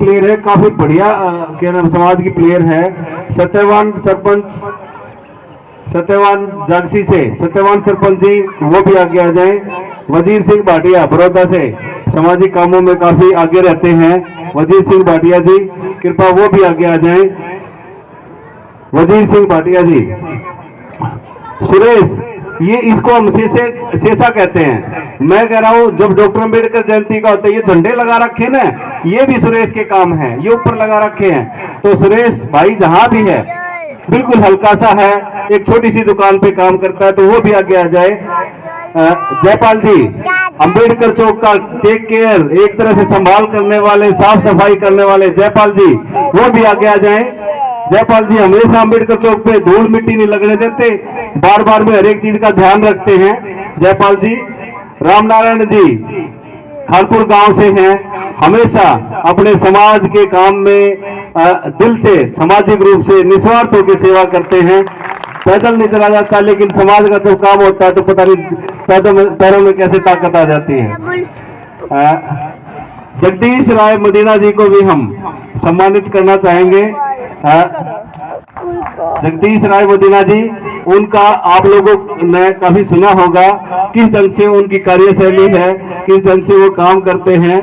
Player है, काफी बढ़िया क्या नाम समाज की प्लेयर है। सत्यवान सरपंच, सत्यवान जागसी से सत्यवान सरपंच जी वो भी आगे आ जाएं। वजीर सिंह भाटिया बड़ौदा से सामाजिक कामों में काफी आगे रहते हैं। वजीर सिंह भाटिया जी कृपा वो भी आगे आ जाएं। वजीर सिंह भाटिया जी। सुरेश, ये इसको हम शेषा कहते हैं। मैं कह रहा हूं जब डॉक्टर अम्बेडकर जयंती का होता है ये झंडे लगा रखे ना, ये भी सुरेश के काम है, ये ऊपर लगा रखे हैं। तो सुरेश भाई जहां भी है बिल्कुल हल्का सा है, एक छोटी सी दुकान पे काम करता है, तो वो भी आगे आ जाए। जयपाल जी, अंबेडकर चौक का टेक केयर एक तरह से संभाल करने वाले, साफ सफाई करने वाले जयपाल जी वो भी आगे आ जाएं। जयपाल जी हमेशा अंबेडकर चौक पे धूल मिट्टी नहीं लगने देते, बार बार में हर एक चीज का ध्यान रखते हैं जयपाल जी। रामनारायण जी खानपुर गांव से हैं, हमेशा अपने समाज के काम में दिल से सामाजिक रूप से निस्वार्थ होकर सेवा करते हैं। पैदल नहीं चला जाता, लेकिन समाज का तो काम होता है तो पता नहीं पैरों में कैसे ताकत आ जाती है। जगदीश राय मदीना जी को भी हम सम्मानित करना चाहेंगे। जगदीश राय मदीना जी, उनका आप लोगों ने काफी सुना होगा किस ढंग से उनकी कार्यशैली है, किस ढंग से वो काम करते हैं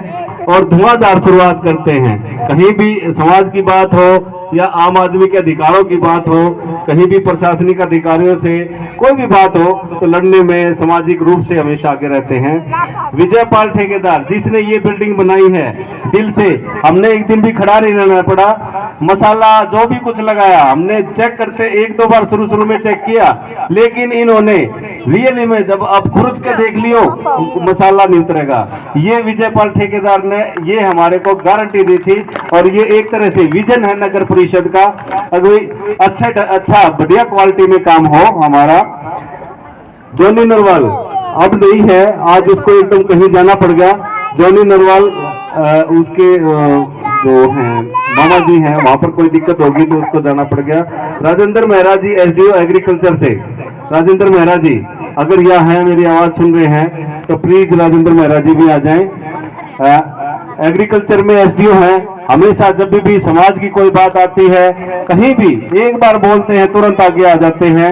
और धुआंधार शुरुआत करते हैं। कहीं भी समाज की बात हो या आम आदमी के अधिकारों की बात हो, कहीं भी प्रशासनिक अधिकारियों से कोई भी बात हो तो लड़ने में सामाजिक रूप से हमेशा आगे रहते हैं। विजयपाल ठेकेदार जिसने ये बिल्डिंग बनाई है, दिल से हमने एक दिन भी खड़ा नहीं रहना पड़ा। मसाला जो भी कुछ लगाया हमने चेक करते, एक दो बार शुरू में चेक किया, लेकिन इन्होंने रियली में जब आप खुद के देख लियो मसाला नहीं उतरेगा। ये विजयपाल ठेकेदार ने ये हमारे को गारंटी दी थी और ये एक तरह से विजन है नगर परिषद का, अगर अच्छा बढ़िया क्वालिटी में काम हो हमारा। जॉनी नरवाल अब नहीं है, आज उसको एकदम कहीं जाना पड़ गया। जॉनी नरवाल उसके जो हैं मामा जी हैं, वहां पर कोई दिक्कत होगी तो उसको जाना पड़ गया। राजेंद्र मेहरा जी एसडीओ एग्रीकल्चर से, राजेंद्र मेहरा जी अगर यहाँ हैं, मेरी आवाज सुन रहे हैं तो प्लीज राजेंद्र मेहरा जी भी आ जाएं। एग्रीकल्चर में एसडीओ हैं, हमेशा जब भी समाज की कोई बात आती है कहीं भी एक बार बोलते हैं तुरंत आगे आ जाते हैं।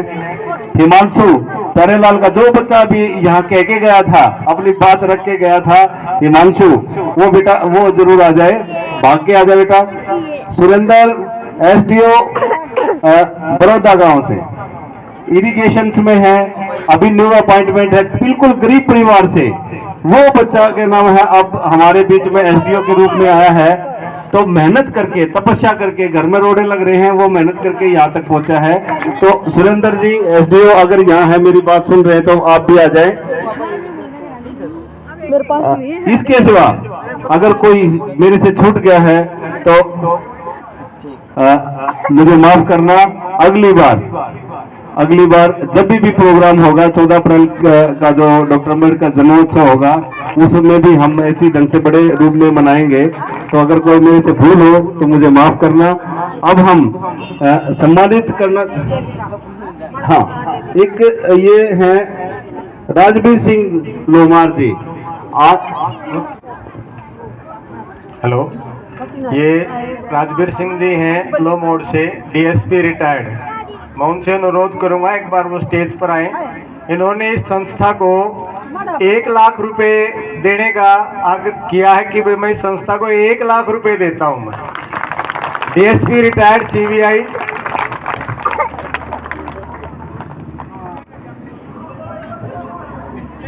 हिमांशु प्यारेलाल का जो बच्चा भी यहाँ कह के गया था, अपनी बात रख के गया था, हिमांशु वो बेटा वो जरूर आ जाए, भाग के आ जाए बेटा। सुरेंद्र एसडीओ बड़ौदा गांव से इरिगेशन में है, अभी न्यू अपॉइंटमेंट है, बिल्कुल गरीब परिवार से वो बच्चा के नाम है, अब हमारे बीच में एसडीओ के रूप में आया है। तो मेहनत करके तपस्या करके, घर में रोड़े लग रहे हैं, वो मेहनत करके यहाँ तक पहुंचा है। तो सुरेंद्र जी एसडीओ अगर यहाँ है, मेरी बात सुन रहे हैं तो आप भी आ जाएं। मेरे पास नहीं है। इसके सिवा अगर कोई मेरे से छूट गया है तो मुझे माफ करना। अगली बार जब भी प्रोग्राम होगा 14 अप्रैल का जो डॉक्टर अम्बेडकर जन्मोत्सव होगा, उसमें भी हम ऐसी ढंग से बड़े रूप में मनाएंगे। तो अगर कोई मेरे से भूल हो तो मुझे माफ करना। अब हम सम्मानित करना, हाँ, एक ये हैं राजवीर सिंह लोमार जी। हेलो, ये राजवीर सिंह जी हैं लो मोड़ से, डीएसपी रिटायर्ड। मैं उनसे अनुरोध करूंगा एक बार वो स्टेज पर आए। इन्होंने इस संस्था को 1 लाख रुपए देने का आग्रह किया है कि मैं इस संस्था को 1 लाख रुपए देता हूं। मैं डीएसपी रिटायर्ड सीबीआई।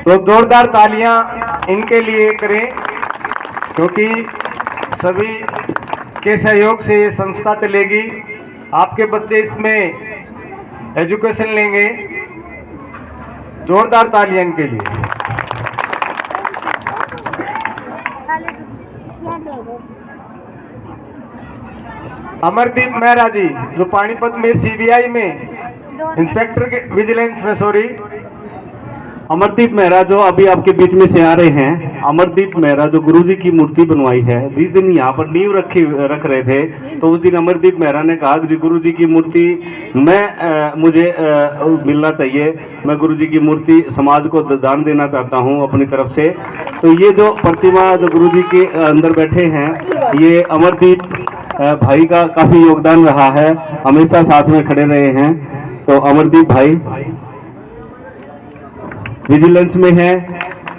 तो जोरदार तालियां इनके लिए करें, क्योंकि सभी के सहयोग से ये संस्था चलेगी। आपके बच्चे इसमें एजुकेशन लेंगे। जोरदार तालियां इनके लिए। अमरदीप मेहरा जी जो पानीपत में सीबीआई में इंस्पेक्टर के विजिलेंस में, सॉरी, अमरदीप मेहरा जो अभी आपके बीच में से आ रहे हैं, अमरदीप मेहरा जो गुरुजी की मूर्ति बनवाई है, जिस दिन यहाँ पर नींव रख रहे थे, तो उस दिन अमरदीप मेहरा ने कहा कि गुरुजी की मूर्ति मुझे मिलना चाहिए, मैं गुरुजी की मूर्ति समाज को दान देना चाहता हूँ अपनी तरफ से। तो ये जो प्रतिमा जो गुरुजी के अंदर बैठे हैं, ये अमरदीप भाई का काफी योगदान रहा है, हमेशा साथ में खड़े रहे हैं। तो अमरदीप भाई विजिलेंस में है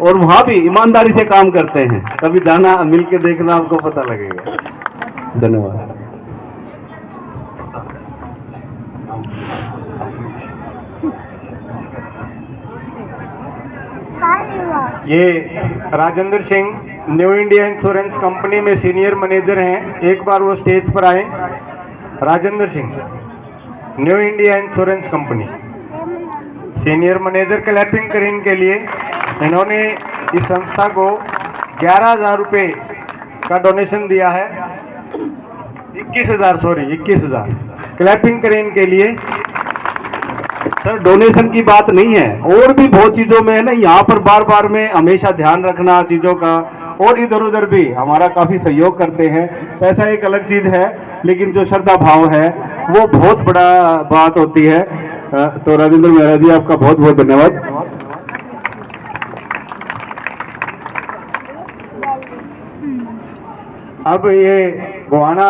और वहां भी ईमानदारी से काम करते हैं, कभी जाना मिलके देखना, आपको पता लगेगा। धन्यवाद। ये Rajendra Singh new India insurance company में सीनियर मैनेजर हैं, एक बार वो स्टेज पर आए। Rajendra Singh, new India insurance company senior manager. Clapping करें इनके लिए। इन्होंने इस संस्था को 11,000 रुपये का डोनेशन दिया है, 21,000। क्लैपिंग करें इनके लिए। सर डोनेशन की बात नहीं है, और भी बहुत चीजों में है ना, यहाँ पर बार बार में हमेशा ध्यान रखना चीजों का, और इधर उधर भी हमारा काफी सहयोग करते हैं। पैसा एक अलग चीज है, लेकिन जो श्रद्धा भाव है वो बहुत बड़ा बात होती है। तो राजेंद्र मेहरा जी, आपका बहुत बहुत धन्यवाद। अब ये गोहाना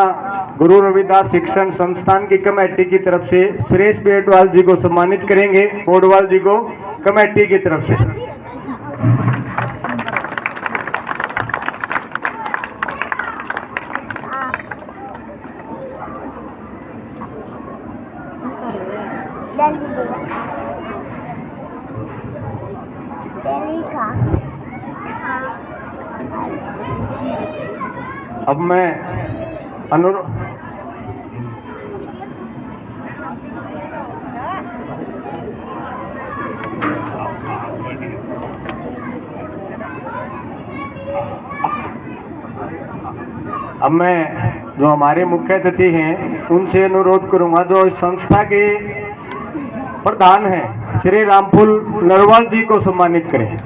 गुरु रविदास शिक्षण संस्थान की कमेटी की तरफ से सुरेश बेटवाल जी को सम्मानित करेंगे, पोडवाल जी को कमेटी की तरफ से। अब मैं जो हमारे मुख्य अतिथि हैं उनसे अनुरोध करूंगा, जो इस संस्था के प्रधान हैं श्री रामफूल नरवाल जी को सम्मानित करें।